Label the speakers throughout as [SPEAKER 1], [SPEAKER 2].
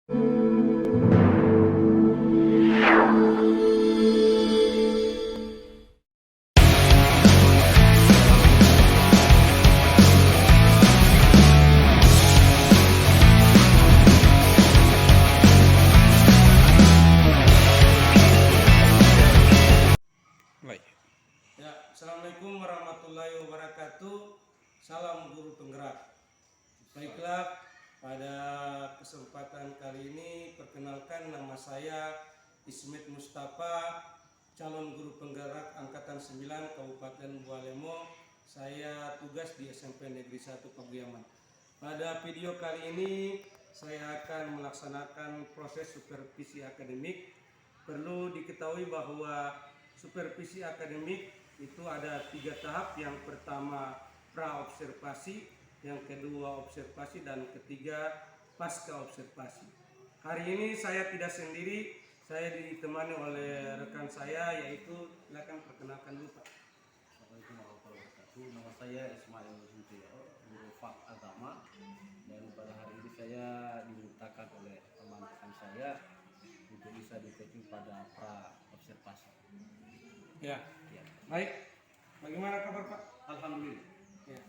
[SPEAKER 1] Baik. Ya, Assalamualaikum warahmatullahi wabarakatuh. Salam guru penggerak. Baiklah, pada kesempatan kali ini perkenalkan, nama saya Ismet Mustafa, calon guru penggerak angkatan 9 Kabupaten Bualemo. Saya tugas di SMP Negeri 1 Paguyaman. Pada video kali ini saya akan melaksanakan proses supervisi akademik. Perlu diketahui bahwa supervisi akademik itu ada 3 tahap. Yang pertama pra-observasi, yang kedua observasi, dan ketiga pasca observasi. Hari ini saya tidak sendiri, saya ditemani oleh rekan saya, yaitu silakan perkenalkan dulu Pak.
[SPEAKER 2] Assalamualaikum warahmatullahi wabarakatuh. Nama saya Ismail Suntio, guru Fak Agama, dan pada hari ini saya dimintakan oleh teman-teman saya untuk bisa ditekin pada pra observasi.
[SPEAKER 1] Ya,
[SPEAKER 2] Ya.
[SPEAKER 1] baik. Bagaimana kabar Pak?
[SPEAKER 2] Alhamdulillah.
[SPEAKER 1] Ya.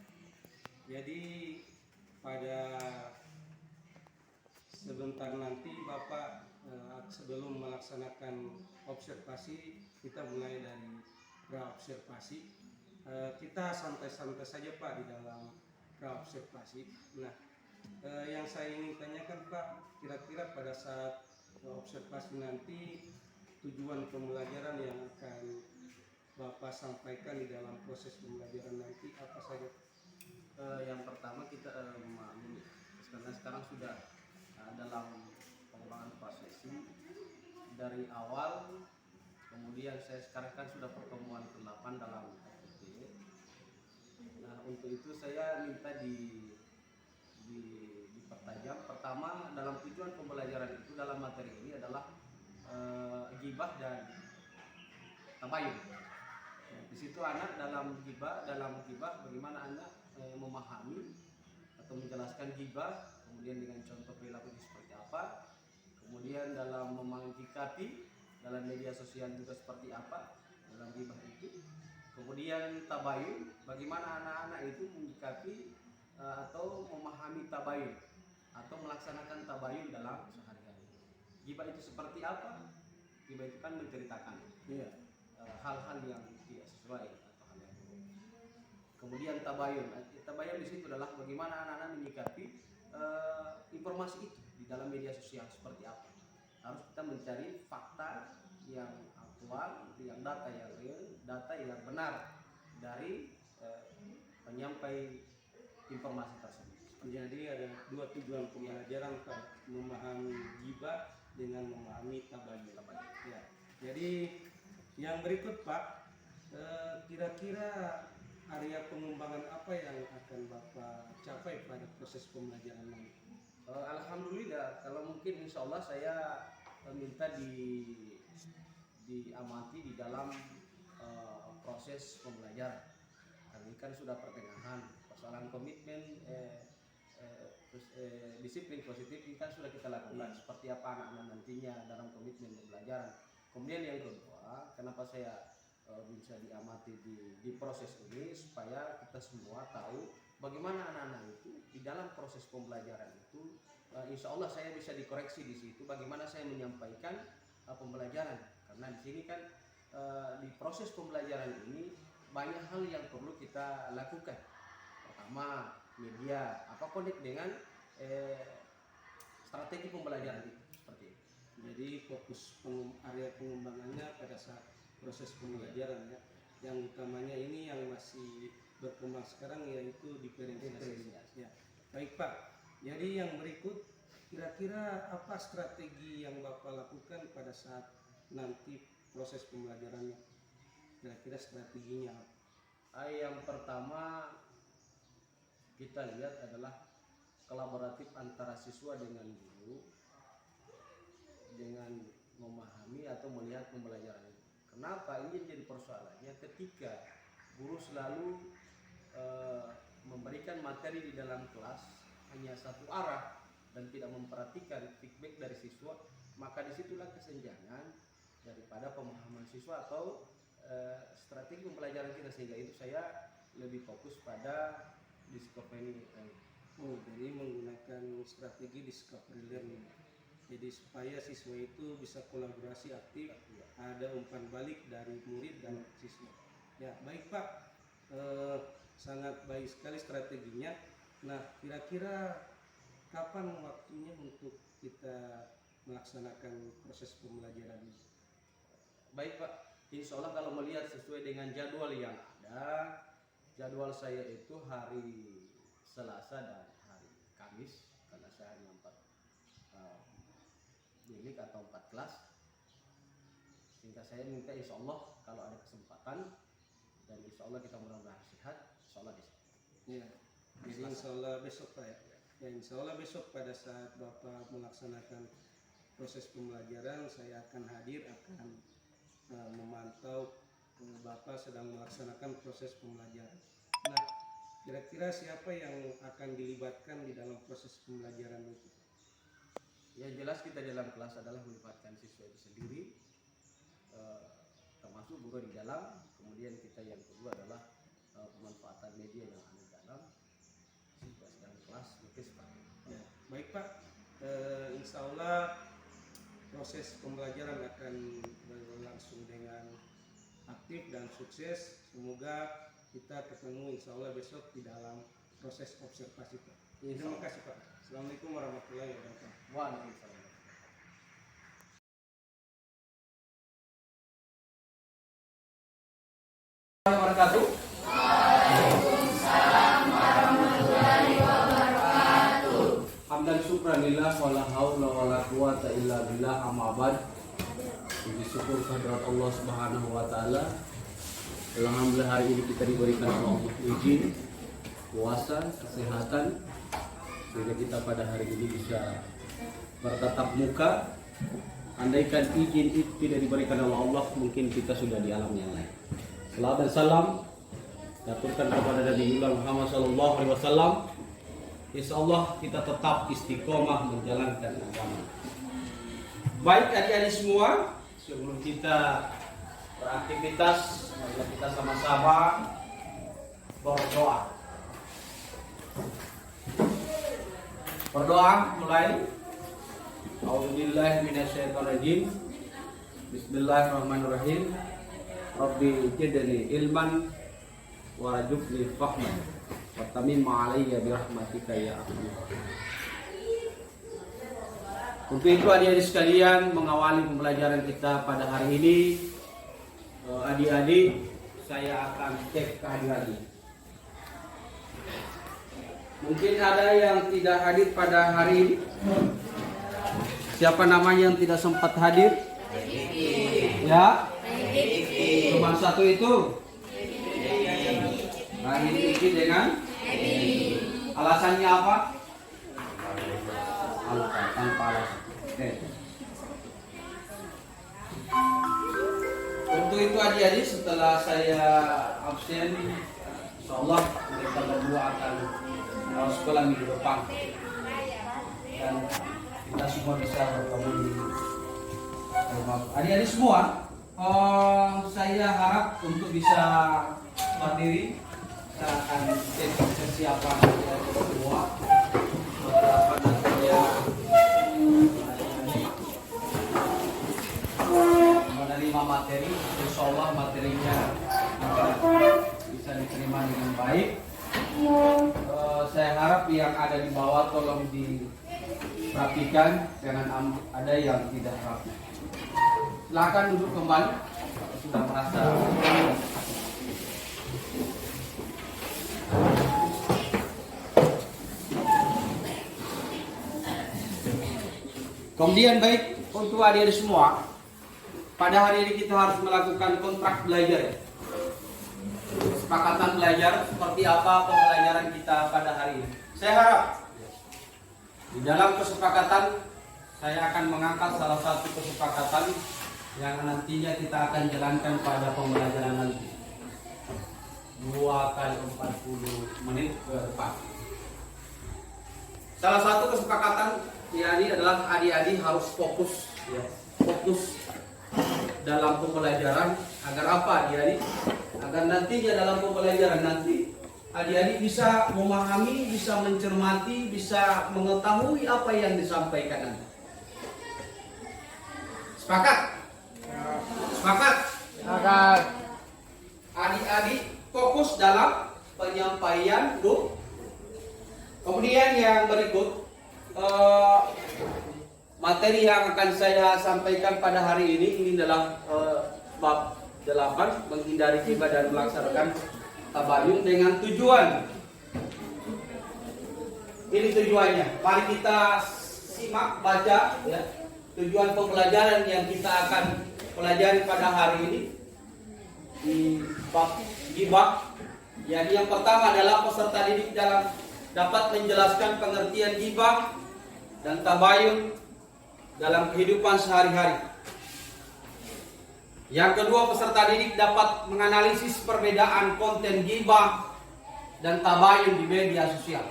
[SPEAKER 1] Jadi pada sebentar nanti Bapak sebelum melaksanakan observasi, kita mulai dari pra-observasi. Kita santai-santai saja Pak di dalam pra-observasi. Nah, yang saya ingin tanyakan Pak, kira-kira pada saat observasi nanti tujuan pembelajaran yang akan Bapak sampaikan di dalam proses pembelajaran nanti apa saja?
[SPEAKER 2] Yang pertama kita memahami, karena sekarang sudah dalam pengembangan prosesi dari awal, kemudian saya sekarang kan sudah pertemuan ke-8 dalam FPT. Nah, untuk itu saya minta dipertajam. Pertama, dalam tujuan pembelajaran itu dalam materi ini adalah ghibah dan tabayun. Di situ anak dalam ghibah bagaimana anak memahami atau menjelaskan ghibah, kemudian dengan contoh perilaku seperti apa, kemudian dalam menyikapi dalam media sosial juga seperti apa dalam ghibah itu, kemudian tabayun, bagaimana anak-anak itu menyikapi atau memahami tabayun atau melaksanakan tabayun dalam sehari-hari. Ghibah itu seperti apa? Ghibah itu kan menceritakan hal-hal yang tidak sesuai atau hal yang buruk. Kemudian tabayun di situ adalah bagaimana anak-anak menyikapi informasi itu di dalam media sosial seperti apa. Harus kita mencari fakta yang aktual, yang data yang real, data yang benar dari penyampai informasi tersebut.
[SPEAKER 1] Jadi ada 2 tujuan pembelajaran Pak, memahami ghibah dengan memahami tabayun. Ya. Jadi yang berikut Pak, kira-kira area pengembangan apa yang akan Bapak capai pada proses pembelajaran nanti?
[SPEAKER 2] Alhamdulillah, kalau mungkin insya Allah saya minta diamati di dalam proses pembelajaran. Karena ini kan sudah pertengahan, persoalan komitmen disiplin positif ini kan sudah kita lakukan. Seperti apa anak-anak nantinya dalam komitmen pembelajaran. Kemudian yang kedua, kenapa saya bisa diamati di proses ini, supaya kita semua tahu bagaimana anak-anak itu di dalam proses pembelajaran itu, insya Allah saya bisa dikoreksi di situ bagaimana saya menyampaikan pembelajaran. Karena di sini kan di proses pembelajaran ini banyak hal yang perlu kita lakukan. Pertama, media, apa connect dengan strategi pembelajaran itu seperti itu.
[SPEAKER 1] Jadi fokus area pengembangannya pada saat proses pembelajaran ya. Yang utamanya ini yang masih berkembang sekarang yaitu diferensiasi. Ya. Baik Pak. Jadi yang berikut, kira-kira apa strategi yang Bapak lakukan pada saat nanti proses pembelajarannya? Kira-kira strateginya apa?
[SPEAKER 2] Yang pertama kita lihat adalah kolaboratif antara siswa dengan guru dengan memahami atau melihat pembelajaran itu. Kenapa ini jadi persoalannya? Ketika guru selalu memberikan materi di dalam kelas hanya satu arah dan tidak memperhatikan feedback dari siswa, maka disitulah kesenjangan daripada pemahaman siswa atau strategi pembelajaran kita, sehingga itu saya lebih fokus pada discovery.
[SPEAKER 1] Oh, jadi menggunakan strategi discovery learning. Jadi supaya siswa itu bisa kolaborasi aktif, ada umpan balik dari murid dan siswa. Ya, baik Pak. Sangat baik sekali strateginya. Nah, kira-kira kapan waktunya untuk kita melaksanakan proses pembelajaran ini?
[SPEAKER 2] Baik Pak, insya Allah kalau melihat sesuai dengan jadwal yang ada, jadwal saya itu hari Selasa dan hari Kamis, karena saya hanya 4 bilik atau 4 kelas, sehingga saya minta insya Allah kalau ada kesempatan dan insya Allah kita mudah-mudahan sehat, insya Allah bisa.
[SPEAKER 1] Ya, jadi insya Allah besok Pak ya. Ya, insya Allah besok pada saat Bapak melaksanakan proses pembelajaran, saya akan hadir, akan memantau Bapak sedang melaksanakan proses pembelajaran. Nah, kira-kira siapa yang akan dilibatkan di dalam proses pembelajaran itu?
[SPEAKER 2] Yang jelas kita dalam kelas adalah melibatkan siswa itu sendiri, termasuk guru di dalam. Kemudian kita yang kedua adalah pemanfaatan media yang ada di dalam siswa dalam kelas.
[SPEAKER 1] Ya, baik Pak, insya Allah proses pembelajaran akan berlangsung dengan aktif dan sukses. Semoga kita ketemu insya Allah besok di dalam proses observasi Pak. Terima kasih Pak. Assalamualaikum warahmatullahi wabarakatuh.
[SPEAKER 2] Waalaikumsalam. Wabarakatuh. Hamdan syukranillah wala haula wala quwata illa billah, amma ba'd. Puji syukur kehadirat Allah Subhanahu wa taala. Alhamdulillah hari ini kita diberikan Allah izin, puasa, kesehatan, sehingga kita pada hari ini bisa bertatap muka. Andaikan izin itu tidak diberikan oleh Allah, mungkin kita sudah di alam yang lain. Salam dan salam diaturkan kepada Nabi Muhammad SAW. Insya Allah kita tetap istiqomah menjalankan agama. Baik adik-adik semua, sebelum kita beraktivitas, mari kita sama-sama berdoa. Berdoa mulai. A'udzubillahi minasyaitonirrajim. Bismillahirrahmanirrahim. Rabbi zidni ilman warzuqni fahman wa tamim 'alayya bi rahmatika ya arhamar rahimin. Untuk itu adik-adik sekalian, mengawali pembelajaran kita pada hari ini, adik-adik saya akan cek kehadirannya. Mungkin ada yang tidak hadir pada hari ini. Siapa namanya yang tidak sempat hadir? Ya? Cuma satu itu. Rahim Iki dengan alasannya apa? Alasan tanpa alasan. Untuk itu adik-adik, setelah saya absen, insyaallah mereka berdua akan sekolah minggu depan dan kita semua bisa bertemu di rumah. Adik-adik semua, saya harap untuk bisa berdiri. Kita akan cek kesiapan adik-adik semua. Beberapa nantinya menerima materi, insyaallah materinya bisa diterima dengan baik. Saya harap yang ada di bawah tolong diperhatikan, jangan ada yang tidak rapi. Silakan duduk kembali sudah merasa. Kemudian baik untuk adik-adik semua, pada hari ini kita harus melakukan kontrak belajar. Kesepakatan belajar seperti apa pembelajaran kita pada hari ini. Saya harap di dalam kesepakatan saya akan mengangkat salah satu kesepakatan yang nantinya kita akan jalankan pada pembelajaran nanti 2 kali 40 menit ke depan. Salah satu kesepakatan ya ini adalah adik-adik harus fokus, ya, fokus dalam pembelajaran. Agar apa adik-adik? Agar nantinya dalam pembelajaran nanti adik-adik bisa memahami, bisa mencermati, bisa mengetahui apa yang disampaikan nanti. Sepakat? Sepakat?
[SPEAKER 3] Sepakat.
[SPEAKER 2] Adik-adik fokus dalam penyampaian dulu. Kemudian yang berikut materi yang akan saya sampaikan pada hari ini adalah bab 8, menghindari ghibah dan melaksanakan tabayun dengan tujuan. Ini tujuannya. Mari kita simak, baca, ya, tujuan pembelajaran yang kita akan pelajari pada hari ini di bab ghibah. Jadi yang pertama adalah peserta didik dapat menjelaskan pengertian ghibah dan tabayun dalam kehidupan sehari-hari. Yang kedua, peserta didik dapat menganalisis perbedaan konten ghibah dan tabayun di media sosial.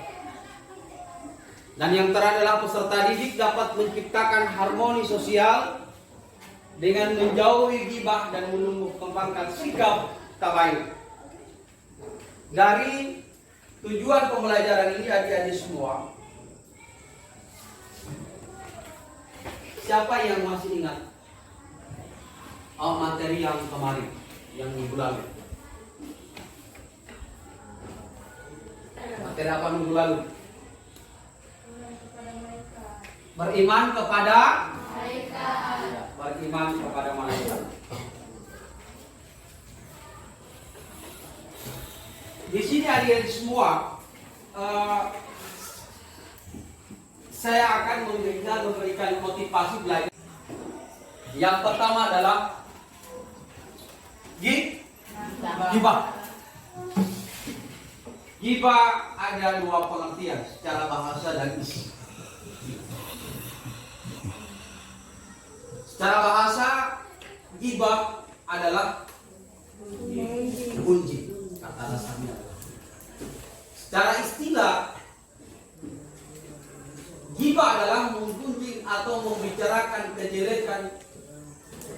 [SPEAKER 2] Dan yang terakhir adalah peserta didik dapat menciptakan harmoni sosial dengan menjauhi ghibah dan menumbuh kembangkan sikap tabayun. Dari tujuan pembelajaran ini adik-adik semua, siapa yang masih ingat materi yang kemarin, yang minggu lalu? Materi apa minggu lalu? Beriman kepada malaikat. Beriman kepada malaikat. Di sini adik-adik semua, saya akan memberikan motivasi belajar. Yang pertama adalah ghibah. Ghibah ada dua pengertian secara bahasa dan isi. Secara bahasa, ghibah adalah kunci, kata dasarnya. Secara istilah, ghibah adalah menggunjing atau membicarakan kejelekan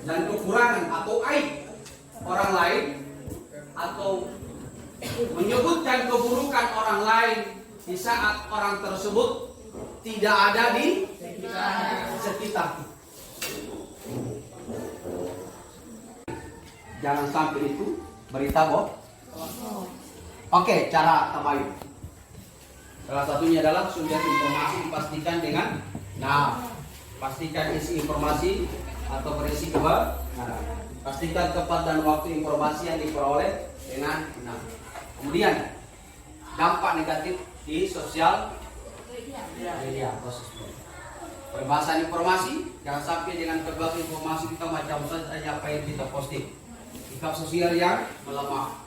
[SPEAKER 2] dan kekurangan atau aib orang lain, atau menyebutkan keburukan orang lain di saat orang tersebut tidak ada di sekitar. Jangan sampai itu berita bohong. Oke, cara tabayun. Salah satunya adalah sumber informasi dipastikan dengan pastikan isi informasi atau berisi kebenaran. Pastikan tepat dan waktu informasi yang diperoleh dengan benar. Kemudian dampak negatif di sosial media. Perbahasan informasi, jangan sampai dengan berbagai informasi kita macam saja apa yang kita posting. Sikap sosial yang melemah,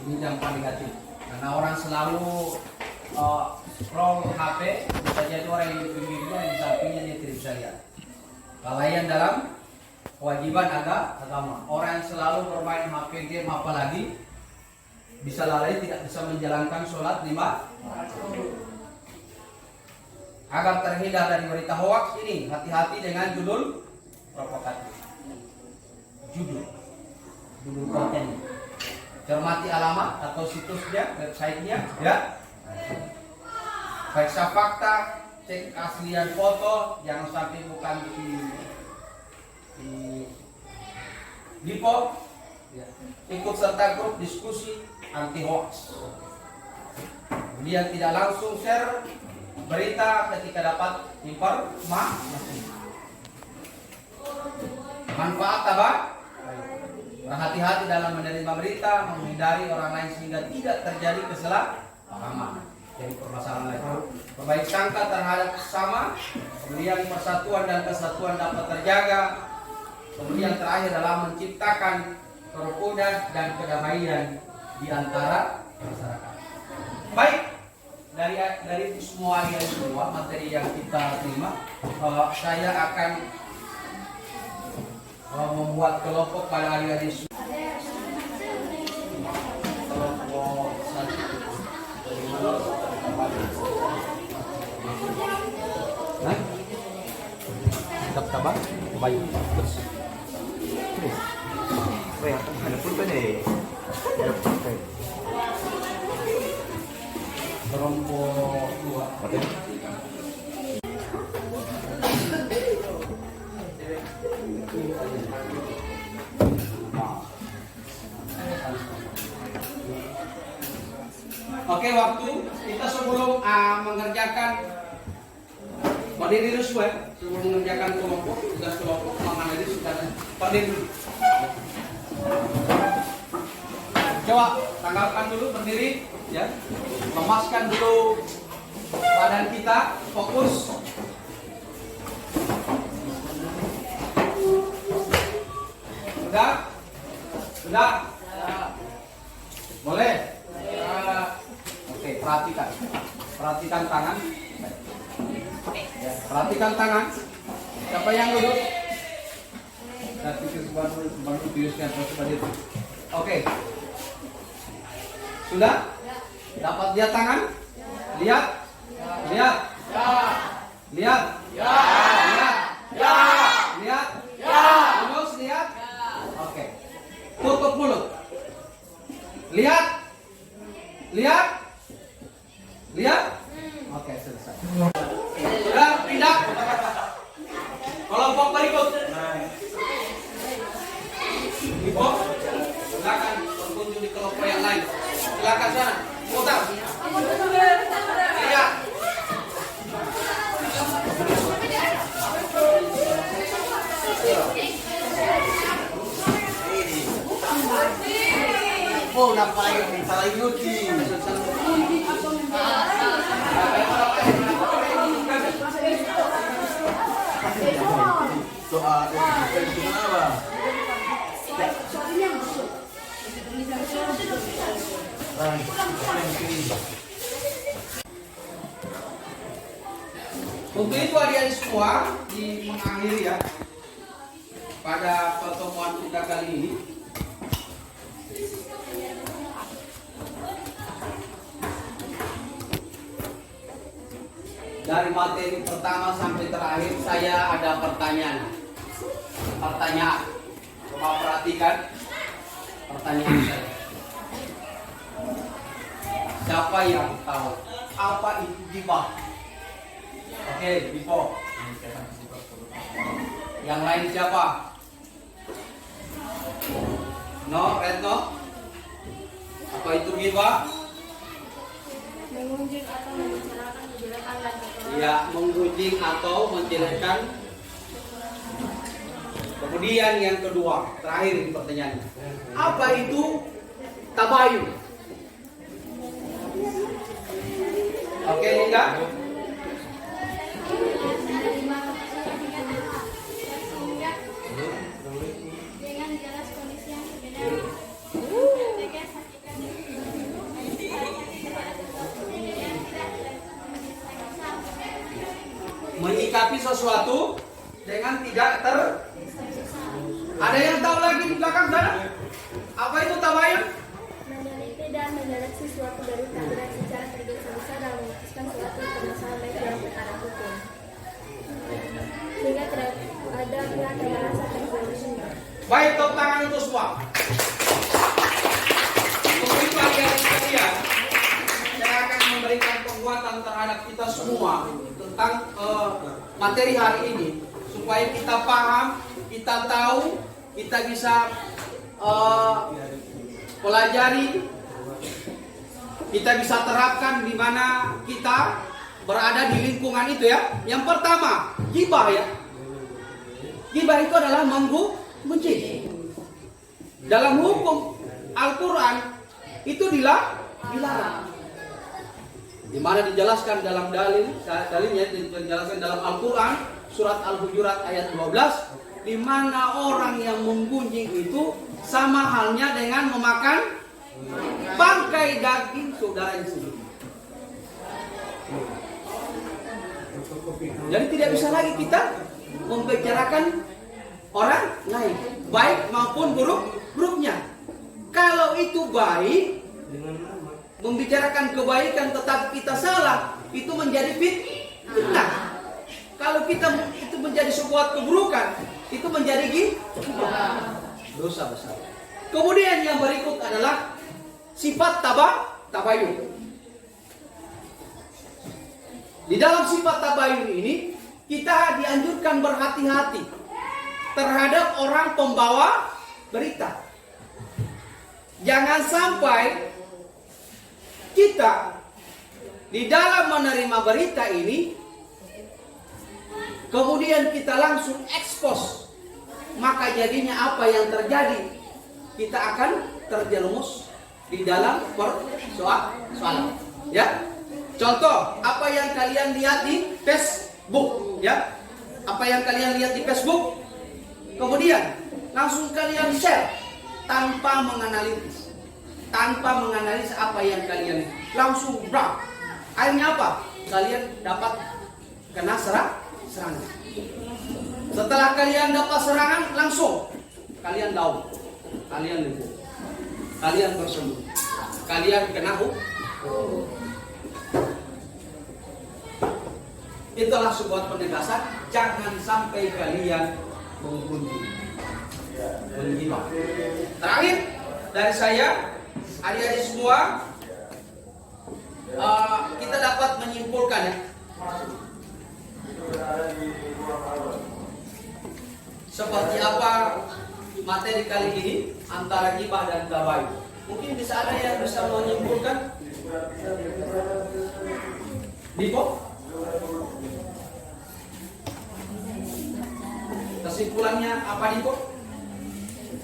[SPEAKER 2] ini dampak negatif. Karena orang selalu scroll HP, bisa jadi orang yang di pinggirnya, di sampingnya dia tidak bisa lihat. Kelalaian dalam kewajiban agama. Orang yang selalu bermain HP game, apalagi bisa lalai, tidak bisa menjalankan sholat 5 waktu. Agar terhindar dari berita hoax ini, hati-hati dengan judul provokatif. Judul konten. Cermati alamat atau situsnya, websitenya, ya. Periksa fakta, cek keaslian foto, jangan sampai bukan di pop. Ya. Ikut serta grup diskusi anti hoax. Kemudian tidak langsung share berita ketika dapat informasi. Manfaat apa? Berhati-hati dalam menerima berita, menghindari orang lain sehingga tidak terjadi kesalahpahaman. Jadi permasalahan lain. Perbaiki sangka terhadap sesama, kemudian persatuan dan kesatuan dapat terjaga. Kemudian terakhir adalah menciptakan kerukunan dan kedamaian di antara masyarakat. Baik, dari semua materi yang kita terima, saya akan membuat kelompok pada adik-adik kelompok 1. Tabang, Bayu. Terus.
[SPEAKER 3] Weh, ada pulpen nih. Ada pulpen.
[SPEAKER 2] Kelompok 2.
[SPEAKER 3] Oke.
[SPEAKER 2] Oke, waktu kita sebelum mengerjakan berdiri dulu sebelum mengerjakan kelompok, tugas kelompok menganalisis sudah berdiri dulu. Coba tanggalkan dulu berdiri, ya. Lemaskan dulu badan kita, fokus. Sudah? Sudah? Boleh? Oke, perhatikan tangan. Ya, perhatikan tangan. Siapa yang duduk? Oke. Sudah? Dapat lihat tangan? Lihat? Lihat? Lihat? Lihat? Lihat? Terus lihat? Oke. Tutup mulut. Lihat? Lihat? Lihat? Oke, selesai. Sudah, pindah. Kelompok berikut. Ibu, silakan berkunjung di kelompok yang lain. Silakan sana, putar. Iya.
[SPEAKER 3] Oh, napain salah yuti. Soal itu kenapa?
[SPEAKER 2] Untuk itu adik-adik semua di mengakhiri ya pada pertemuan kita kali ini. Dari materi pertama sampai terakhir saya ada pertanyaan. Coba perhatikan pertanyaan saya. Siapa yang tahu apa itu ghibah? Oke, Bipo. Yang lain siapa? No, Retno. Apa itu ghibah?
[SPEAKER 4] Mengunjing atau membicarakan kejelekan dan kekurangan.
[SPEAKER 2] Ya, menggunjing atau menjelekkan. Kemudian yang kedua, terakhir di pertanyaannya. Apa itu tabayun? Oke, Linda.
[SPEAKER 4] Dengan jelas kondisi yang sebenarnya. Dengan hakikat yang
[SPEAKER 2] Menyikapi sesuatu dengan tidak Ada yang tahu lagi di belakang sana? Apa itu tabayun?
[SPEAKER 4] meneliti dan menyeleksi suatu dari takdiran secara tergesa-gesa dan memutuskan suatu permasalahan baik dalam perkara hukum, sehingga tidak ada pihak yang merasa terzalimi.
[SPEAKER 2] Baik, tepuk tangan untuk semua. Untuk itu adik-adik sekalian, saya akan memberikan penguatan terhadap kita semua tentang materi hari ini supaya kita paham, kita tahu, kita bisa pelajari, kita bisa terapkan di mana kita berada di lingkungan itu ya. Yang pertama, ghibah ya. Ghibah itu adalah menggunjing. Dalam hukum Al-Quran itu dilarang. Di mana dijelaskan dalam dalilnya dijelaskan dalam Al-Quran surat Al-Hujurat ayat 12, di mana orang yang menggunjing itu sama halnya dengan memakan bangkai daging saudaranya sendiri. Jadi tidak bisa lagi kita membicarakan orang lain, baik maupun buruknya. Kalau itu baik, membicarakan kebaikan tetapi kita salah, itu menjadi fitnah. Kalau kita itu menjadi sebuah keburukan, itu menjadi dosa besar. Kemudian yang berikut adalah sifat tabayun. Di dalam sifat tabayun ini kita dianjurkan berhati-hati terhadap orang pembawa berita. Jangan sampai kita di dalam menerima berita ini kemudian kita langsung ekspos, maka jadinya apa yang terjadi? Kita akan terjerumus di dalam persoalan. Ya, contoh apa yang kalian lihat di Facebook, ya, apa yang kalian lihat di Facebook, kemudian langsung kalian share tanpa menganalisis, tanpa menganalisis apa yang kalian lihat, langsung brak. Akhirnya apa? Kalian dapat kena serangan. Setelah kalian dapat serangan, langsung kalian down, kalian lumpuh, kalian bersembunyi, kalian kena Itulah sebuah penegasan, jangan sampai kalian menggibah. Terakhir dari saya, adik-adik semua, kita dapat menyimpulkan ya, seperti apa materi kali ini antara gibah dan tabayun. Mungkin bisa ada yang bisa menyimpulkan. Dipo? Kesimpulannya apa Dipo?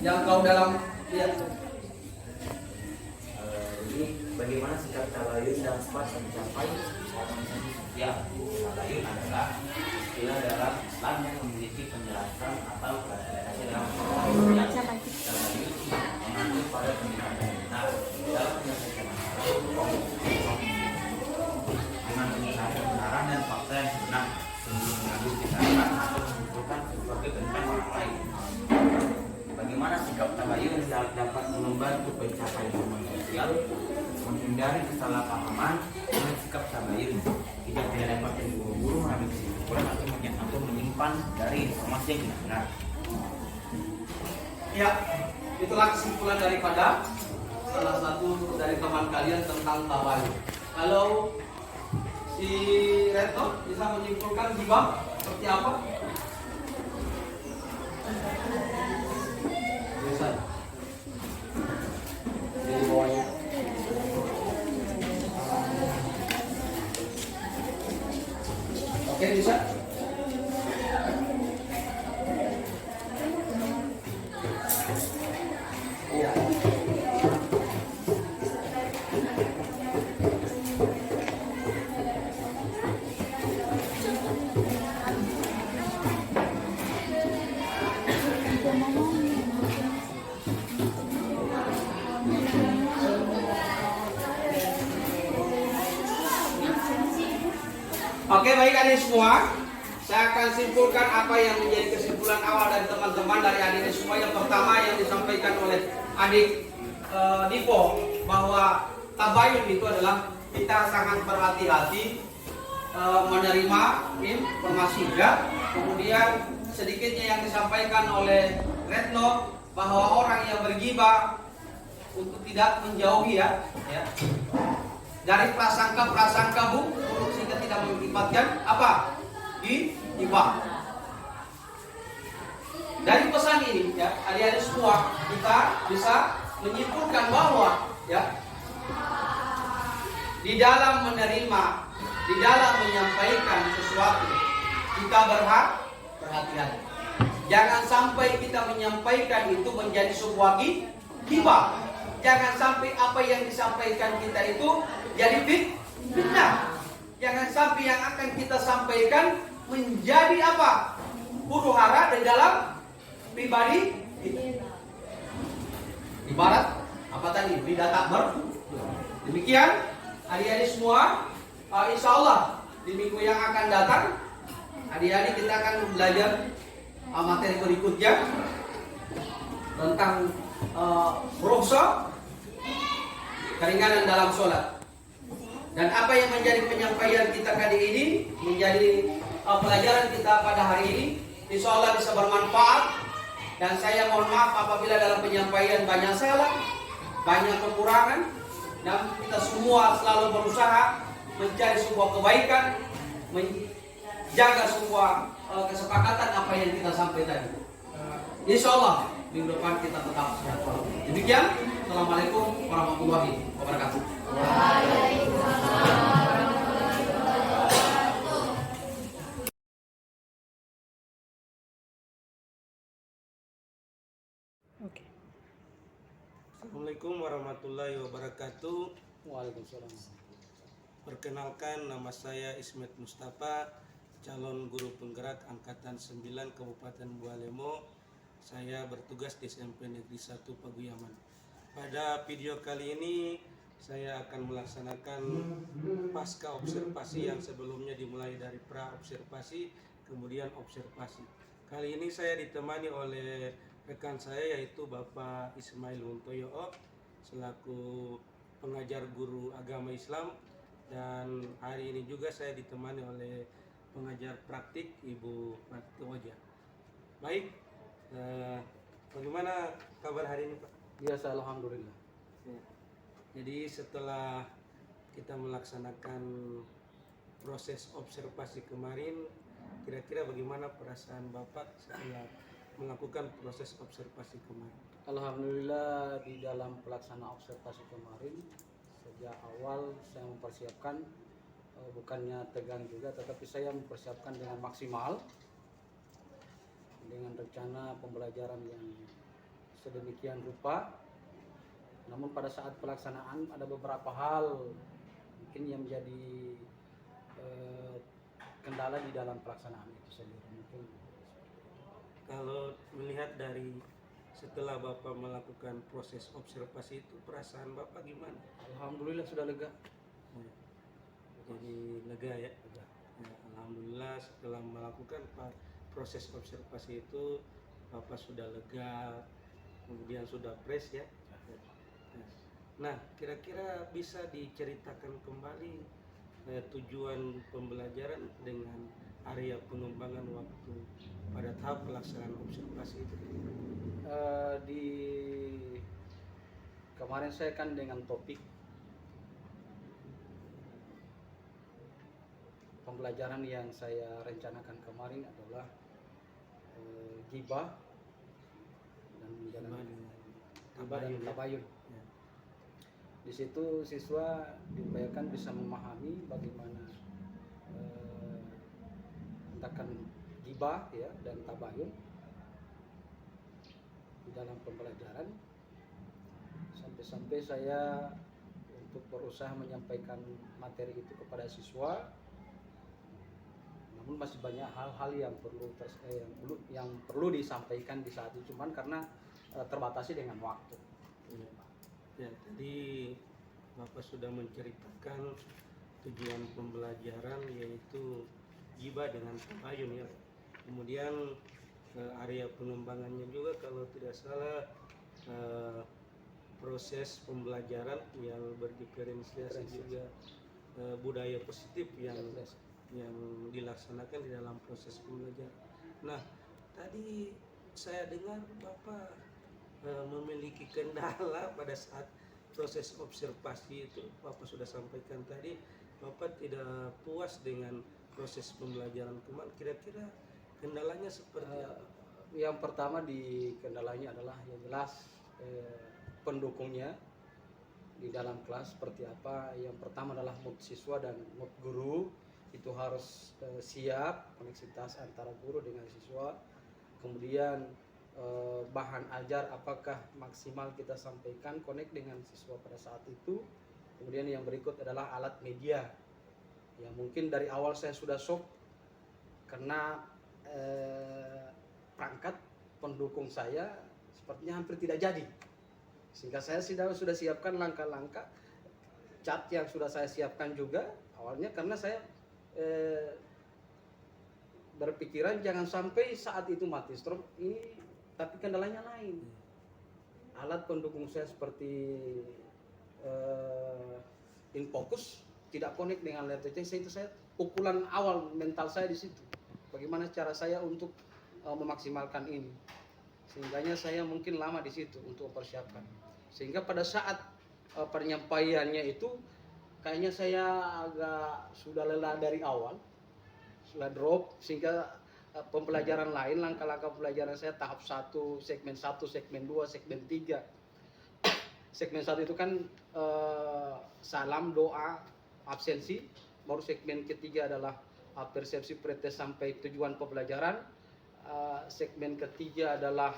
[SPEAKER 2] Yang kau dalam lihat.
[SPEAKER 3] Jadi bagaimana sikap tabayun dalam sifat mencapai
[SPEAKER 5] Ya, tabayun adalah istilah dalam Islam yang memiliki penjelasan atau klasifikasi dalam yang tabayun mengacu pada pendidikan benar dalam menyelesaikan masalah dengan mencari kebenaran dan fakta yang sebenar sebelum mengambil tindakan atau menentukan sebagai pendidikan orang lain. Bagaimana sikap tabayun dapat membantu pencapaian hubungan sosial, menghindari kesalahpahaman dengan sikap tabayun tidak dapat terburu-buru mengambil kesimpulan atau menyimpan dari informasi yang tidak benar.
[SPEAKER 2] Ya, itulah kesimpulan daripada salah satu dari teman kalian tentang tabayun. Kalau si Retno bisa menyimpulkan gibah seperti apa? Bisa. Di bawahnya. Oke, bisa. Iya. Oke, baik adik semua, saya akan simpulkan apa yang menjadi kesimpulan awal dari teman-teman dari adik semua. Yang pertama yang disampaikan oleh adik Dipo, bahwa tabayun itu adalah kita sangat berhati-hati menerima informasi ya. Kemudian sedikitnya yang disampaikan oleh Retno, bahwa orang yang bergibah untuk tidak menjauhi ya dari prasangka buruk sehingga tidak mengakibatkan apa? Gibah. Dari pesan ini ya, adik-adik semua, kita bisa menyimpulkan bahwa ya, di dalam menerima, di dalam menyampaikan sesuatu, kita berhati-hati. Jangan sampai kita menyampaikan itu menjadi sebuah gibah. Jangan sampai apa yang disampaikan kita itu jadi fitnah. Jangan sampai yang akan kita sampaikan menjadi apa? Huru hara di dalam pribadi kita. Ibarat apa tadi? Lidah tak Demikian adik-adik semua, insya Allah di minggu yang akan datang, adik-adik kita akan belajar materi berikutnya tentang rukhsah keringanan dalam sholat. Dan apa yang menjadi penyampaian kita kali ini menjadi pelajaran kita pada hari ini. Insya Allah bisa bermanfaat. Dan saya mohon maaf apabila dalam penyampaian banyak salah, banyak kekurangan. Dan kita semua selalu berusaha mencari sebuah kebaikan, menjaga sebuah kesepakatan apa yang kita sampaikan. Insya Allah minggu depan kita tetap sehat. Demikian. Assalamualaikum warahmatullahi wabarakatuh.
[SPEAKER 1] Assalamualaikum warahmatullahi wabarakatuh.
[SPEAKER 2] Waalaikumsalam.
[SPEAKER 1] Perkenalkan, nama saya Ismet Mustafa, calon guru penggerak Angkatan 9 Kabupaten Bualemo. Saya bertugas di SMP Negeri 1 Paguyaman. Pada video kali ini saya akan melaksanakan pasca observasi yang sebelumnya dimulai dari pra observasi kemudian observasi. Kali ini saya ditemani oleh rekan saya yaitu Bapak Ismail Huntoyo selaku pengajar guru agama Islam, dan hari ini juga saya ditemani oleh pengajar praktik Ibu Pratikowati. Baik, bagaimana kabar hari ini Pak?
[SPEAKER 2] Biasa, alhamdulillah.
[SPEAKER 1] Ya. Jadi setelah kita melaksanakan proses observasi kemarin, kira-kira bagaimana perasaan Bapak setelah melakukan proses observasi kemarin?
[SPEAKER 2] Alhamdulillah, di dalam pelaksana observasi kemarin sejak awal saya mempersiapkan, bukannya tegang juga, tetapi saya mempersiapkan dengan maksimal dengan rencana pembelajaran yang sedemikian rupa. Namun pada saat pelaksanaan ada beberapa hal mungkin yang menjadi kendala di dalam pelaksanaan itu sendiri. Mungkin
[SPEAKER 1] Kalau melihat dari setelah Bapak melakukan proses observasi itu, perasaan Bapak gimana?
[SPEAKER 2] alhamdulillah sudah lega.
[SPEAKER 1] Ya. Jadi lega ya? Ya, alhamdulillah setelah melakukan proses observasi itu Bapak sudah lega, kemudian sudah fresh ya. Nah, kira-kira bisa diceritakan kembali tujuan pembelajaran dengan area pengembangan waktu pada tahap pelaksanaan observasi itu?
[SPEAKER 2] Di kemarin saya kan dengan topik pembelajaran yang saya rencanakan kemarin adalah ghibah dan tabayun.
[SPEAKER 1] Ya.
[SPEAKER 2] Di situ siswa diupayakan bisa memahami bagaimana hendakkan ghibah ya dan tabayun di dalam pembelajaran, sampai saya untuk berusaha menyampaikan materi itu kepada siswa. Namun masih banyak hal-hal yang perlu disampaikan di saat itu, cuman karena terbatasi dengan waktu.
[SPEAKER 1] Ya, tadi Bapak sudah menceritakan tujuan pembelajaran yaitu ghibah dengan tabayun ya. Kemudian area pengembangannya juga kalau tidak salah proses pembelajaran yang berdiferensiasi juga budaya positif yang dilaksanakan di dalam proses pembelajaran. Nah, tadi saya dengar Bapak memiliki kendala pada saat proses observasi itu. Bapak sudah sampaikan tadi Bapak tidak puas dengan proses pembelajaran kemarin. Kira-kira kendalanya seperti apa?
[SPEAKER 2] Yang pertama di kendalanya adalah yang jelas pendukungnya di dalam kelas seperti apa. Yang pertama adalah mood siswa dan mood guru, itu harus siap koneksitas antara guru dengan siswa. Kemudian bahan ajar apakah maksimal kita sampaikan connect dengan siswa pada saat itu. Kemudian yang berikut adalah alat media yang mungkin dari awal saya sudah shock karena perangkat pendukung saya sepertinya hampir tidak jadi, sehingga saya sudah siapkan langkah-langkah cat yang sudah saya siapkan juga awalnya, karena saya berpikiran jangan sampai saat itu mati strom ini. Tapi kendalanya lain, alat pendukung saya seperti InFocus tidak connect dengan layar TC. Itu saya pukulan awal mental saya di situ. bagaimana cara saya untuk memaksimalkan ini. Sehingganya saya mungkin lama di situ untuk mempersiapkan. Sehingga pada saat penyampaiannya itu kayaknya saya agak sudah lelah dari awal, sudah drop, sehingga pembelajaran lain, langkah-langkah pembelajaran saya tahap 1, segmen 1, segmen 2, segmen 3. Segmen 1 itu kan salam, doa, absensi. Baru segmen ketiga adalah persepsi, pretest sampai tujuan pembelajaran. Segmen ketiga adalah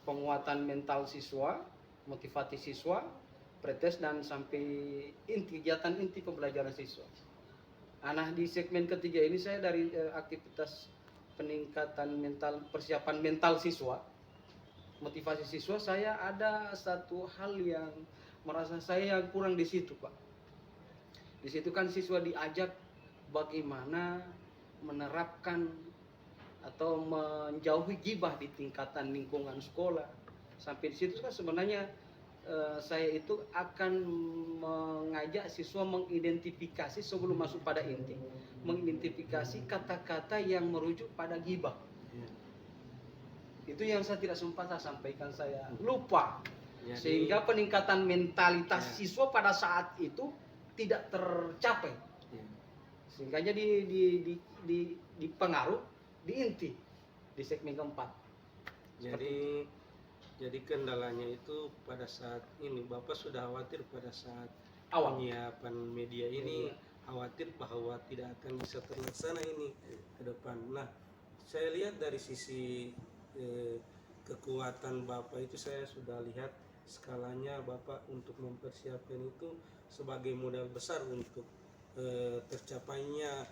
[SPEAKER 2] penguatan mental siswa, motivasi siswa, pretest, dan sampai kegiatan inti pembelajaran siswa. Nah, di segmen ketiga ini saya dari aktivitas peningkatan mental, persiapan mental siswa, motivasi siswa, saya ada satu hal yang merasa saya kurang di situ, Pak. Di situ kan siswa diajak bagaimana menerapkan atau menjauhi gibah di tingkatan lingkungan sekolah. Sampai di situ kan sebenarnya saya itu akan mengajak siswa mengidentifikasi sebelum masuk pada inti, mengidentifikasi kata-kata yang merujuk pada gibah. Itu yang saya tidak sempat saya sampaikan, saya lupa. Sehingga peningkatan mentalitas siswa pada saat itu tidak tercapai. Sehingga dipengaruh di inti di segmen keempat.
[SPEAKER 1] Jadi kendalanya itu pada saat ini Bapak sudah khawatir pada saat
[SPEAKER 2] Awal.
[SPEAKER 1] penyiapan media ini, khawatir bahwa tidak akan bisa terlaksana ini ke depan. Nah, saya lihat dari sisi kekuatan Bapak itu, saya sudah lihat skalanya Bapak untuk mempersiapkan itu sebagai modal besar untuk tercapainya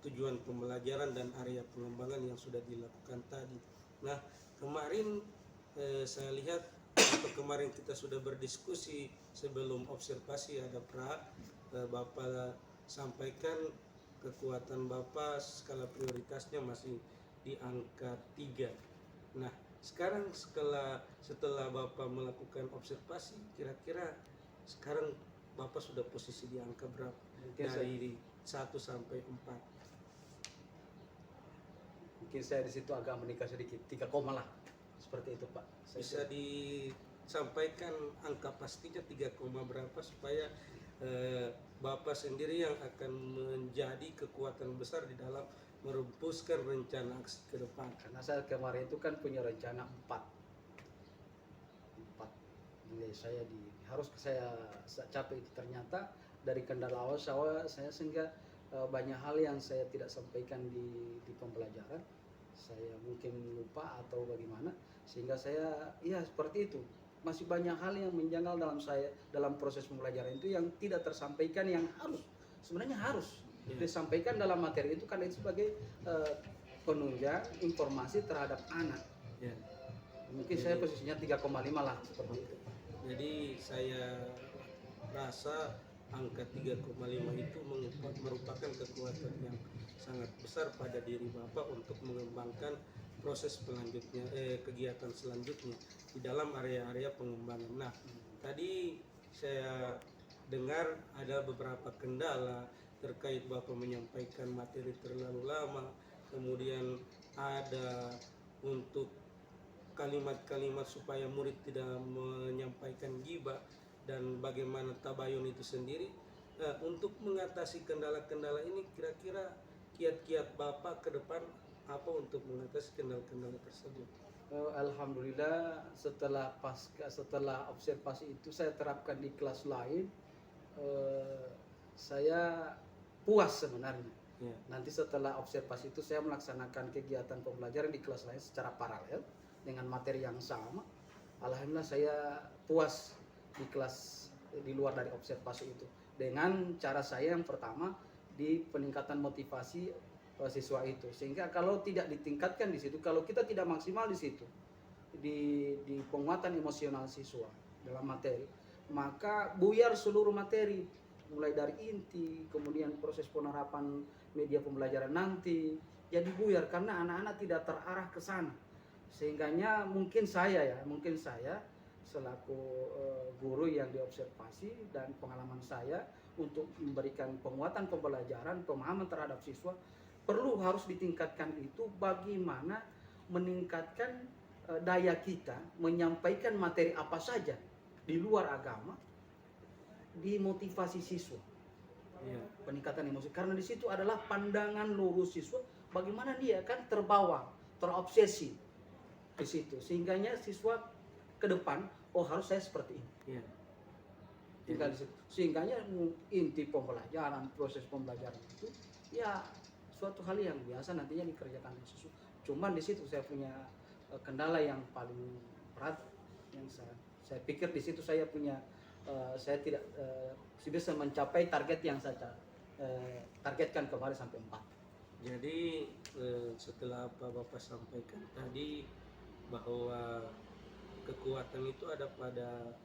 [SPEAKER 1] tujuan pembelajaran dan area pengembangan yang sudah dilakukan tadi. Nah, kemarin saya lihat atau kemarin kita sudah berdiskusi sebelum observasi ada Bapak sampaikan kekuatan Bapak skala prioritasnya masih di angka 3. Nah, sekarang setelah Bapak melakukan observasi, kira-kira sekarang Bapak sudah posisi di angka berapa? Dari 1 sampai 4.
[SPEAKER 2] Mungkin saya di situ agak menikah sedikit, 3 lah. Seperti itu, Pak.
[SPEAKER 1] Bisa disampaikan angka pastinya 3, berapa supaya Bapak sendiri yang akan menjadi kekuatan besar di dalam merumpuskan rencana aksi ke depan.
[SPEAKER 2] Karena saya kemarin itu kan punya rencana 4 nilai saya harus saya capai itu. Ternyata dari kendala awal saya sehingga banyak hal yang saya tidak sampaikan di pembelajaran, saya mungkin lupa atau bagaimana, sehingga saya seperti itu. Masih banyak hal yang menjanggal dalam proses pembelajaran itu yang tidak tersampaikan, yang sebenarnya harus disampaikan dalam materi itu, karena itu sebagai penunjang informasi terhadap anak. Mungkin saya posisinya 3,5 lah, seperti itu.
[SPEAKER 1] Jadi saya rasa angka 3,5 itu merupakan kekuatan yang sangat besar pada diri Bapak untuk mengembangkan proses selanjutnya, kegiatan selanjutnya di dalam area-area pengembangan. Nah, tadi saya dengar ada beberapa kendala terkait Bapak menyampaikan materi terlalu lama, kemudian ada untuk kalimat-kalimat supaya murid tidak menyampaikan gibah, dan bagaimana tabayun itu sendiri. Nah, untuk mengatasi kendala-kendala ini, kira-kira kiat-kiat Bapak ke depan apa untuk mengatasi kendala-kendala tersebut?
[SPEAKER 2] Alhamdulillah, setelah observasi itu saya terapkan di kelas lain, saya puas sebenarnya. Nanti setelah observasi itu saya melaksanakan kegiatan pembelajaran di kelas lain secara paralel dengan materi yang sama. Alhamdulillah saya puas di kelas di luar dari observasi itu, dengan cara saya yang pertama di peningkatan motivasi siswa itu. Sehingga kalau tidak ditingkatkan di situ, kalau kita tidak maksimal di situ di penguatan emosional siswa dalam materi, maka buyar seluruh materi, mulai dari inti, kemudian proses penerapan media pembelajaran nanti jadi buyar karena anak-anak tidak terarah ke sana. Sehingganya mungkin saya selaku guru yang diobservasi dan pengalaman saya untuk memberikan penguatan pembelajaran, pemahaman terhadap siswa,
[SPEAKER 6] perlu harus ditingkatkan itu bagaimana meningkatkan daya kita menyampaikan materi apa saja di luar agama di motivasi siswa.
[SPEAKER 1] Iya.
[SPEAKER 6] Peningkatan emosi, karena di situ adalah pandangan lurus siswa bagaimana dia kan terbawa, terobsesi di situ, sehingganya siswa ke depan harus saya seperti ini.
[SPEAKER 1] Iya.
[SPEAKER 6] Tinggal di situ. Sehingganya inti pembelajaran, proses pembelajaran itu ya suatu hal yang biasa nantinya dikerjakan oleh siswa. Cuman di situ saya punya kendala yang paling berat, yang saya pikir di situ saya punya saya tidak bisa mencapai target yang saya targetkan kemarin sampai 4.
[SPEAKER 1] Jadi setelah apa Bapak sampaikan tadi bahwa kekuatan itu ada pada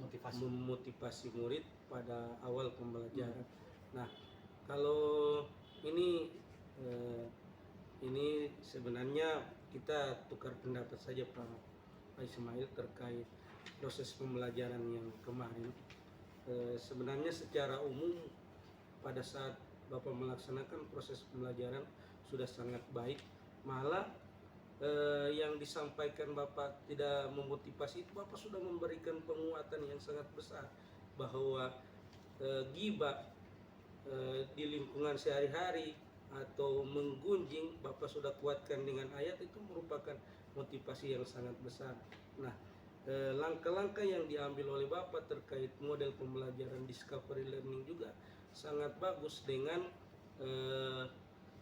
[SPEAKER 6] Motivasi.
[SPEAKER 1] memotivasi murid pada awal pembelajaran. Nah, kalau ini sebenarnya kita tukar pendapat saja Pak Ismail terkait proses pembelajaran yang kemarin. Sebenarnya secara umum pada saat Bapak melaksanakan proses pembelajaran sudah sangat baik, malah yang disampaikan Bapak tidak memotivasi itu Bapak sudah memberikan penguatan yang sangat besar bahwa ghibah di lingkungan sehari-hari atau menggunjing Bapak sudah kuatkan dengan ayat, itu merupakan motivasi yang sangat besar. Nah, langkah-langkah yang diambil oleh Bapak terkait model pembelajaran discovery learning juga sangat bagus dengan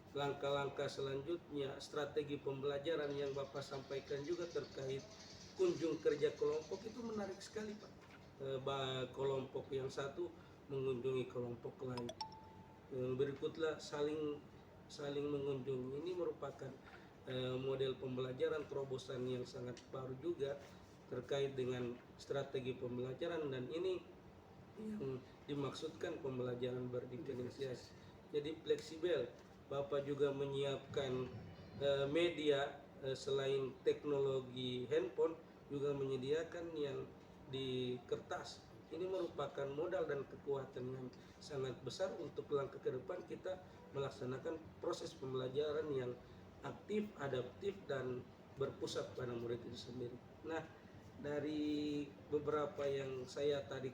[SPEAKER 1] langkah-langkah selanjutnya, strategi pembelajaran yang Bapak sampaikan juga terkait kunjung kerja kelompok itu menarik sekali Pak. Kelompok yang satu mengunjungi kelompok lain, berikutlah saling mengunjungi. Ini merupakan model pembelajaran terobosan yang sangat baru juga terkait dengan strategi pembelajaran, dan ini yang dimaksudkan pembelajaran berdiferensiasi. Jadi fleksibel. Bapak juga menyiapkan media selain teknologi handphone, juga menyediakan yang di kertas. Ini merupakan modal dan kekuatan yang sangat besar untuk langkah ke depan kita melaksanakan proses pembelajaran yang aktif, adaptif, dan berpusat pada murid itu sendiri. Nah, dari beberapa yang saya tarik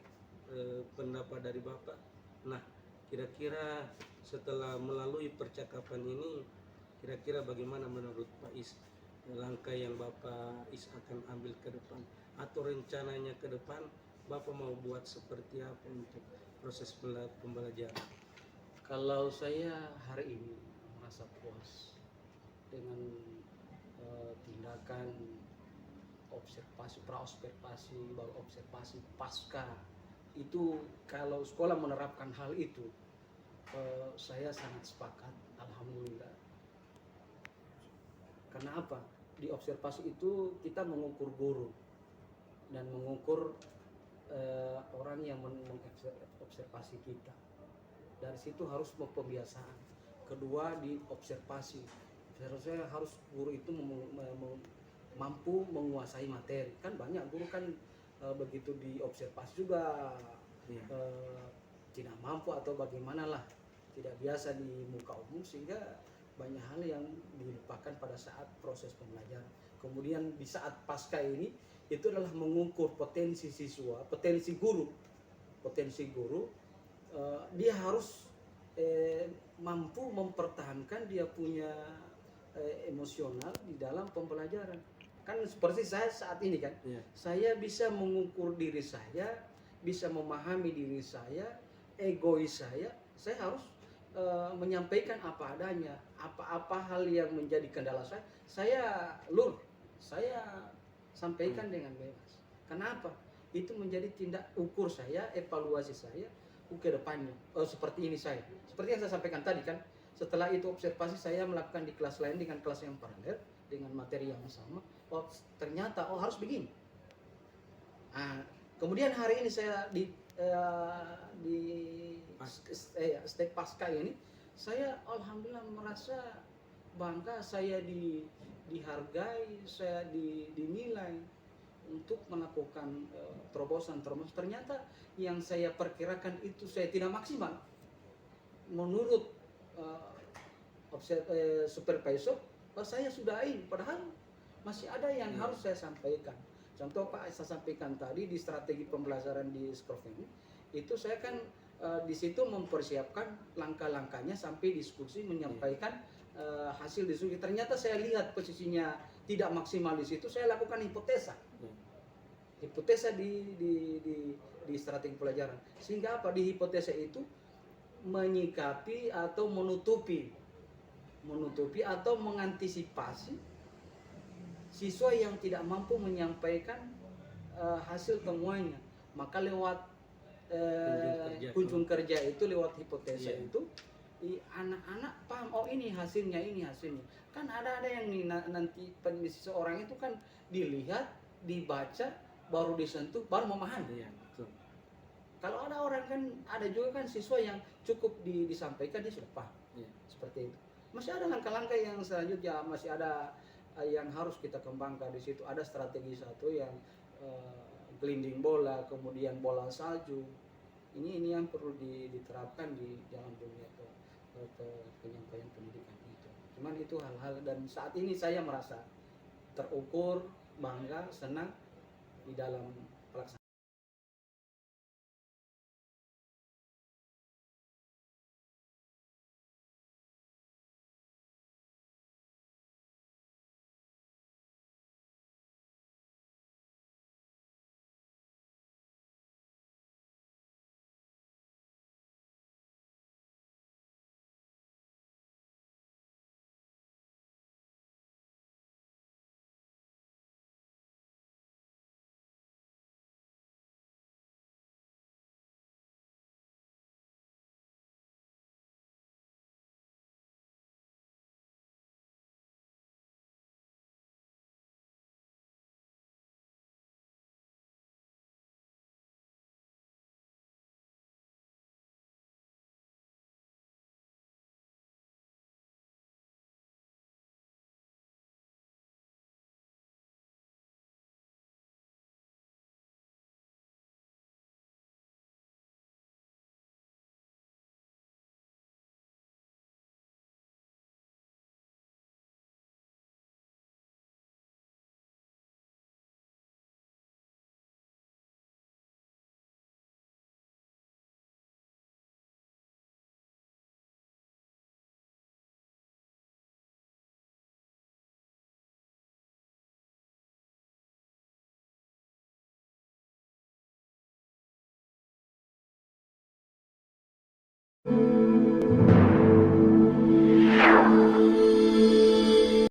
[SPEAKER 1] pendapat dari Bapak, nah kira-kira setelah melalui percakapan ini, kira-kira bagaimana menurut Pak Is langkah yang Bapak Is akan ambil ke depan, atau rencananya ke depan Bapak mau buat seperti apa untuk proses pembelajaran?
[SPEAKER 6] Kalau saya hari ini merasa puas dengan tindakan observasi, praobservasi, baru observasi, pasca itu, kalau sekolah menerapkan hal itu, saya sangat sepakat, alhamdulillah. Karena apa? Di observasi itu kita mengukur guru dan mengukur orang yang mengobservasi kita. Dari situ harus pembiasaan. Kedua, di observasi. Seharusnya harus guru itu mampu menguasai materi. Kan banyak guru kan begitu diobservasi juga tidak mampu atau bagaimana lah, tidak biasa di muka umum, sehingga banyak hal yang dilupakan pada saat proses pembelajaran. Kemudian di saat pasca ini itu adalah mengukur potensi siswa, potensi guru, dia harus mampu mempertahankan dia punya emosional di dalam pembelajaran. Kan seperti saya saat ini kan, saya bisa mengukur diri saya, bisa memahami diri saya, egois saya harus menyampaikan apa adanya, apa hal yang menjadi kendala saya sampaikan dengan bebas. Kenapa? Itu menjadi tindak ukur saya, evaluasi saya ke depannya. Seperti ini saya, seperti yang saya sampaikan tadi kan, setelah itu observasi saya melakukan di kelas lain dengan kelas yang paralel, dengan materi yang sama, ternyata harus begini. Kemudian hari ini saya di step pasca ini, saya alhamdulillah merasa bangga, saya dihargai, saya dinilai untuk melakukan terobosan. Ternyata yang saya perkirakan itu saya tidak maksimal menurut supervisor, saya sudahin, padahal masih ada yang harus saya sampaikan. Contoh Pak saya sampaikan tadi di strategi pembelajaran di Skroven itu saya kan di situ mempersiapkan langkah-langkahnya sampai diskusi menyampaikan hasil diskusi. Ternyata saya lihat posisinya tidak maksimal di situ, saya lakukan hipotesa. Hipotesa di strategi pelajaran. Sehingga apa, di hipotesa itu menyikapi atau menutupi atau mengantisipasi siswa yang tidak mampu menyampaikan hasil temuannya, maka lewat kunjung kerja itu, lewat hipotesa itu, anak-anak paham, oh ini hasilnya. Kan ada yang nanti seseorang itu kan dilihat, dibaca, baru disentuh, baru memahami. Kalau ada orang kan, ada juga kan siswa yang cukup disampaikan dia sudah paham. Seperti itu. Masih ada langkah-langkah yang selanjutnya, masih ada yang harus kita kembangkan di situ. Ada strategi satu yang gelinding bola, kemudian bola salju. Ini yang perlu diterapkan di dalam dunia penyampaian pendidikan itu. Cuman itu hal-hal, dan saat ini saya merasa terukur, bangga, senang di dalam pelaksanaan.